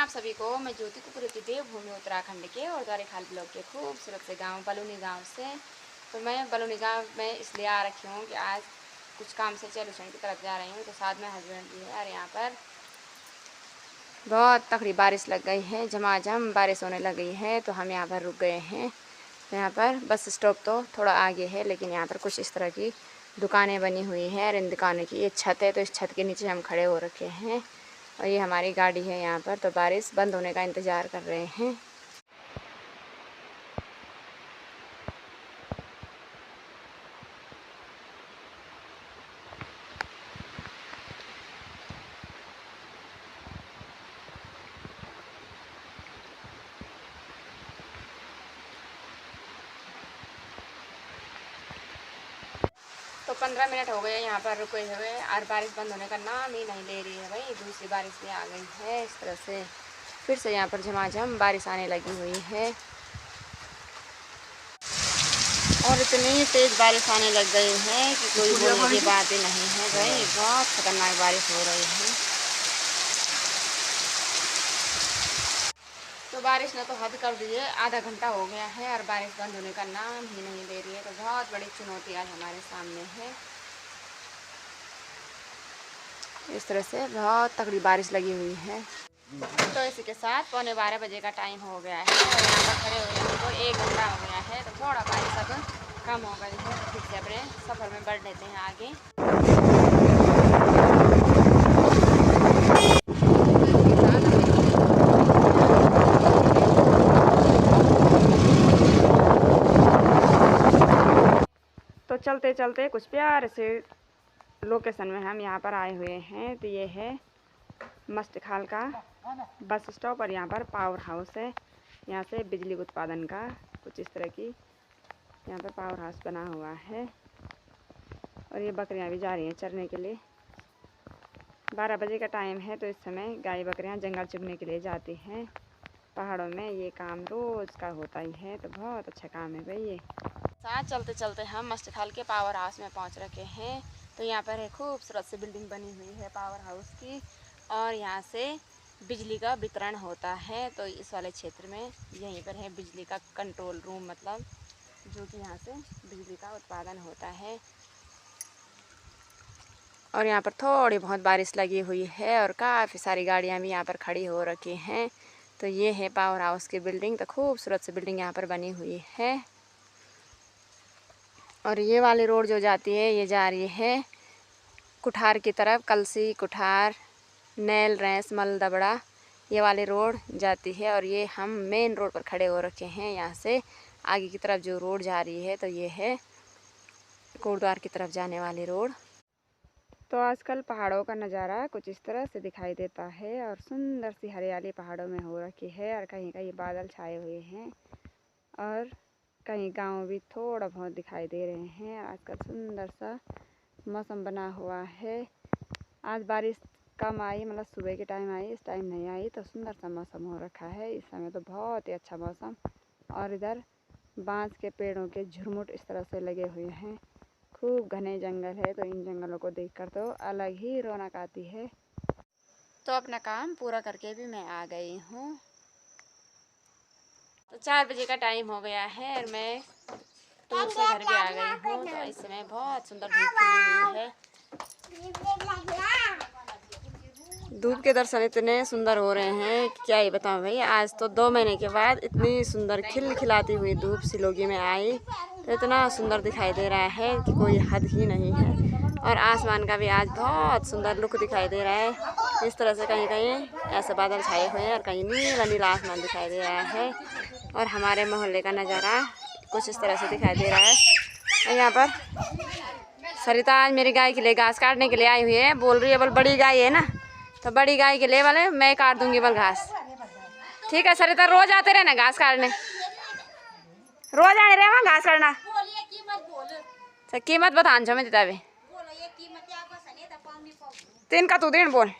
आप सभी को। मैं ज्योति कपूर की देवभूमि उत्तराखंड के और द्वारिखाल ब्लॉक के खूबसूरत से गांव बलूनी गांव से। तो मैं बलूनी गांव में इसलिए आ रखी हूँ कि आज कुछ काम से चेलुसन की तरफ जा रही हूँ। तो साथ में हस्बैंड भी है और यहाँ पर बहुत तगड़ी बारिश लग गई है, झमाझम बारिश होने लग गई है। तो हम यहाँ पर रुक गए हैं। यहाँ पर बस स्टॉप तो थोड़ा आगे है, लेकिन यहाँ पर कुछ इस तरह की दुकानें बनी हुई हैं और इन दुकानों की ये छत है। तो इस छत के नीचे हम खड़े हो रखे हैं और ये हमारी गाड़ी है यहाँ पर। तो बारिश बंद होने का इंतज़ार कर रहे हैं। तो 15 मिनट हो गए यहाँ पर रुके हुए और बारिश बंद होने का नाम ही नहीं ले रही है भाई। दूसरी बारिश भी आ गई है। इस तरह से फिर से यहाँ पर झमाझम बारिश आने लगी हुई है और इतनी तेज़ बारिश आने लग गई है कि कोई बोलने की बात ही नहीं है भाई। बहुत खतरनाक बारिश हो रही है। तो बारिश ने तो हद कर दी है। आधा घंटा हो गया है और बारिश बंद होने का नाम ही नहीं ले रही है। तो बहुत बड़ी चुनौती आज हमारे सामने है। इस तरह से बहुत तगड़ी बारिश लगी हुई है। तो इसी के साथ 11:15 बजे का टाइम हो गया है और यहाँ पर खड़े हुए हमको 1 घंटा हो गया है। तो थोड़ा बारिश अब कम हो गई है। तो फिर से अपने सफ़र में बढ़ लेते हैं आगे। तो चलते चलते कुछ प्यारे से लोकेशन में हम यहाँ पर आए हुए हैं। तो ये है मस्टखाल का बस स्टॉप और यहाँ पर पावर हाउस है। यहाँ से बिजली उत्पादन का कुछ इस तरह की यहाँ पर पावर हाउस बना हुआ है। और ये बकरियाँ भी जा रही हैं चरने के लिए। 12 बजे का टाइम है। तो इस समय गाय बकरियाँ जंगल चुगने के लिए जाती हैं। पहाड़ों में ये काम रोज़ का होता ही है। तो बहुत अच्छा काम है भाई ये। साथ चलते चलते हम मस्टखाल के पावर हाउस में पहुँच रखे हैं। तो यहाँ पर एक खूबसूरत सी बिल्डिंग बनी हुई है पावर हाउस की और यहाँ से बिजली का वितरण होता है। तो इस वाले क्षेत्र में यहीं पर है बिजली का कंट्रोल रूम, मतलब जो कि यहाँ से बिजली का उत्पादन होता है। और यहाँ पर थोड़ी बहुत बारिश लगी हुई है और काफ़ी सारी गाड़ियाँ भी यहाँ पर खड़ी हो रखी हैं। तो ये है पावर हाउस की बिल्डिंग। तो खूबसूरत सी बिल्डिंग यहाँ पर बनी हुई है। और ये वाली रोड जो जाती है ये जा रही है कुठार की तरफ। कलसी, कुठार, नैल, रैंस, मलदबड़ा ये वाली रोड जाती है। और ये हम मेन रोड पर खड़े हो रखे हैं। यहाँ से आगे की तरफ जो रोड जा रही है तो ये है कोटद्वार की तरफ जाने वाली रोड। तो आजकल पहाड़ों का नज़ारा कुछ इस तरह से दिखाई देता है और सुंदर सी हरियाली पहाड़ों में हो रखी है और कहीं कहीं बादल छाए हुए हैं और कहीं गांव भी थोड़ा बहुत दिखाई दे रहे हैं। आजकल सुंदर सा मौसम बना हुआ है। आज बारिश कम आई, मतलब सुबह के टाइम आई, इस टाइम नहीं आई। तो सुंदर सा मौसम हो रखा है इस समय। तो बहुत ही अच्छा मौसम। और इधर बांस के पेड़ों के झुरमुट इस तरह से लगे हुए हैं। खूब घने जंगल है। तो इन जंगलों को देखकर तो अलग ही रौनक आती है। तो अपना काम पूरा करके भी मैं आ गई हूँ। तो 4 बजे का टाइम हो गया है और मैं टूर से घर भी आ गई हूँ। तो इस समय बहुत सुंदर धूप खिली हुई है। धूप के दर्शन इतने सुंदर हो रहे हैं कि क्या ही बताऊँ भाई। आज तो 2 महीने के बाद इतनी सुंदर खिलखिलाती हुई धूप सिलोगी में आई। तो इतना सुंदर दिखाई दे रहा है कि कोई हद ही नहीं है। और आसमान का भी आज बहुत सुंदर लुक दिखाई दे रहा है। इस तरह से कहीं कहीं ऐसे बादल छाए हुए हैं और कहीं नीला नीला आसमान दिखाई दे रहा है। और हमारे मोहल्ले का नज़ारा कुछ इस तरह से दिखाई दे रहा है। और यहाँ पर सरिता आज मेरी गाय के लिए घास काटने के लिए आई हुई है। बोल रही है बोल बड़ी गाय है ना, तो बड़ी गाय के लिए वाले मैं काट दूंगी बोल घास। ठीक है सरिता, रोज आते रहे ना घास काटने, रोज आए रहे वहाँ घास काटना। तो कीमत बता मैं देता भी 3 का तू दिन बोल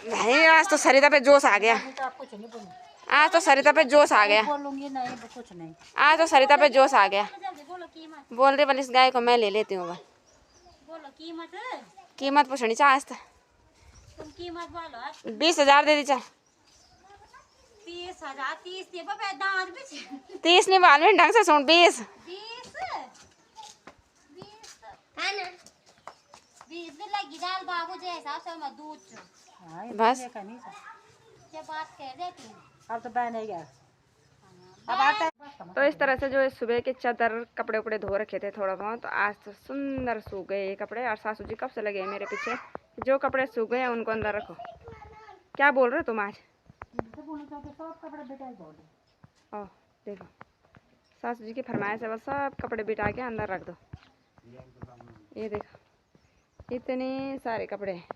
भाई। आज तो सरिता पे जोश आ गया। आज तो सरिता पे जोश आ गया। आज तो सरिता पे जोश आ गया। बोल दे बल इस गाय को मैं ले लेती हूँ। कीमत पूछनी चाह कीमत बोलो 20,000 दे दी चल। 30,000 30 दे बाबा दांत भी 30 नहीं बाल में ढंग से सुन 20 20 भी लगी दाल बाबू जैसा से मैं दूध बस। क्या बात कह देती अब तो बहन गया। तो इस तरह से जो सुबह के चादर कपड़े उपड़े धो रखे थे थोड़ा बहुत, तो आज तो सुंदर सूख गए ये कपड़े। और सासू जी कब से लगे हैं मेरे पीछे, जो कपड़े सूख गए हैं उनको अंदर रखो। क्या बोल रहे हो तुम आज? ओह देखो सासू जी की फरमाइश है, बस सब कपड़े बिठा के अंदर रख दो। ये देखो इतने सारे कपड़े हैं,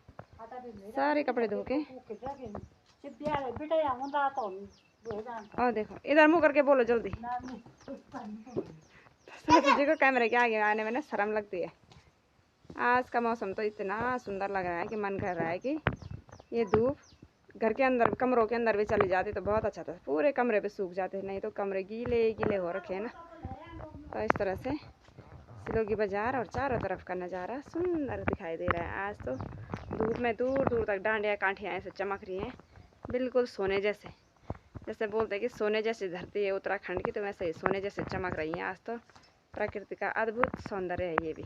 सारे कपड़े धो के। और देखो इधर मुँह करके बोलो जल्दी। सासू जी को कैमरे के आगे आने में ना शर्म लगती है। आज का मौसम तो इतना सुंदर लग रहा है कि मन कर रहा है कि ये धूप घर के अंदर कमरों के अंदर भी चली जाती तो बहुत अच्छा था। पूरे कमरे पे सूख जाते, नहीं तो कमरे गीले गीले हो रखे हैं ना। तो इस तरह से सिलोगी बाजार और चारों तरफ का नज़ारा सुंदर दिखाई दे रहा है। आज तो धूप में दूर दूर तक डांडियाँ कांठियाँ ऐसे चमक रही हैं, बिल्कुल सोने जैसे। जैसे बोलते हैं कि सोने जैसी धरती है उत्तराखंड की, तो वैसे ही सोने जैसे चमक रही है। आज तो प्रकृति का अद्भुत सौंदर्य है ये भी।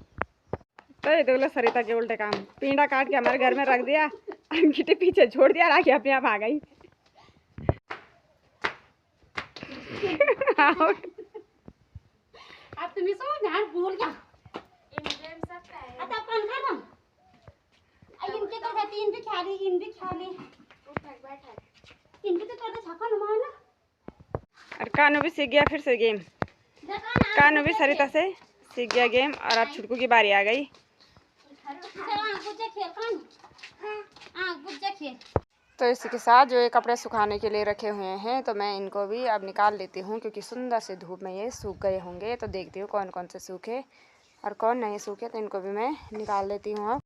तो ये देख लो सरिता के उल्टे काम, पींडा काट के हमारे घर में रख दिया, अंगीठे पीछे छोड़ दिया, राखी अपने आप आ गई। अब तुम्हें समझ ना भूल गया अच्छा कौन खा तुम इनके तो तीन भी खा ली इन भी खा ली इनके तो छक्का नुमा ना। और कानू भी सीख गया फिर से गेम, कानू भी सरिता से सीख गया गेम। और अब छुटकू की बारी आ गई। तो इसी के साथ जो ये कपड़े सुखाने के लिए रखे हुए हैं, तो मैं इनको भी अब निकाल लेती हूँ, क्योंकि सुंदर से धूप में ये सूख गए होंगे। तो देखती हूँ कौन कौन से सूखे और कौन नहीं सूखे, तो इनको भी मैं निकाल लेती हूँ अब।